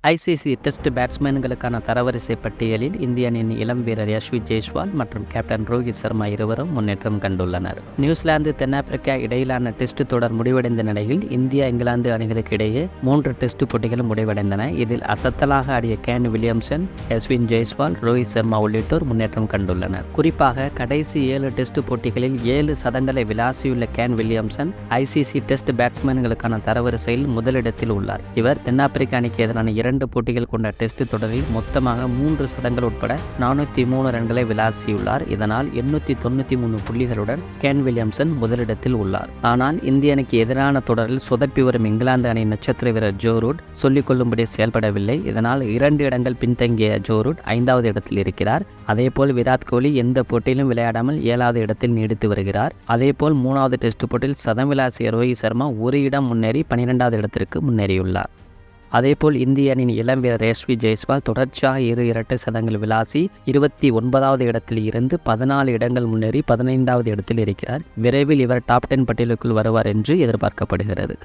ICC test பேட்ஸ்மேன்களுக்கான தரவரிசை பட்டியலில் இந்திய அணியின் இளம் வீரர் யஷ்வி ஜெய்ஸ்வால் மற்றும் கேப்டன் ரோஹித் சர்மா இருவரும் முன்னேற்றம் கண்டுள்ளனர். நியூசிலாந்து தென்னாப்பிரிக்கா இடையிலான டெஸ்ட் தொடர் முடிவடைந்த நிலையில் இந்தியா இங்கிலாந்து அணிகளுக்கு இடையே 3 டெஸ்ட் போட்டிகள் முடிவடைந்தன. இதில் அசத்தலாக ஆடிய கேன் வில்லியம்சன், யஷ்வி ஜெய்ஸ்வால், ரோஹித் சர்மா உள்ளிட்டோர் முன்னேற்றம் கண்டுள்ளனர். குறிப்பாக கடைசி 7 டெஸ்ட் போட்டிகளில் 7 சதங்களை விளாசியுள்ள கேன் வில்லியம்சன் ஐசிசி டெஸ்ட் பேட்ஸ்மேன்களுக்கான தரவரிசையில் முதலிடத்தில் உள்ளார். இவர் தென்னாப்பிரிக்கா அணிக்கு எதிரான 2 போட்டிகள் கொண்ட டெஸ்ட் தொடரில் மொத்தமாக 3 சதங்கள் உட்பட 403 ரன்களை விளாசியுள்ளார். இதனால் 893 புள்ளிகளுடன் கேன் வில்லியம்சன் முதலிடத்தில் உள்ளார். ஆனால் இந்திய அணிக்கு எதிரான தொடரில் சொதப்பி வரும் இங்கிலாந்து அணி நட்சத்திர வீரர் ஜோ ரூட் சொல்லிக்கொள்ளும்படி செயல்படவில்லை. இதனால் 2 இடங்கள் பின்தங்கிய ஜோ ரூட் 5வது இடத்தில் இருக்கிறார். அதேபோல் விராட் கோலி எந்த போட்டியிலும் விளையாடாமல் 7வது இடத்தில் நீடித்து வருகிறார். அதேபோல் 3வது டெஸ்ட் போட்டியில் சதம் விளாசிய ரோஹித் சர்மா ஒரு இடம் முன்னேறி 12வது இடத்திற்கு முன்னேறியுள்ளார். அதேபோல் இந்திய அணியின் இளம் வீரர் யஷ்வி ஜெய்ஸ்வால் தொடர்ச்சியாக 2 இரட்டை சதங்கள் விளாசி 29வது இடத்தில் இருந்து 14 இடங்கள் முன்னேறி 15வது இடத்தில் இருக்கிறார். விரைவில் இவர் டாப் 10 பட்டியலுக்குள் வருவார் என்று எதிர்பார்க்கப்படுகிறது.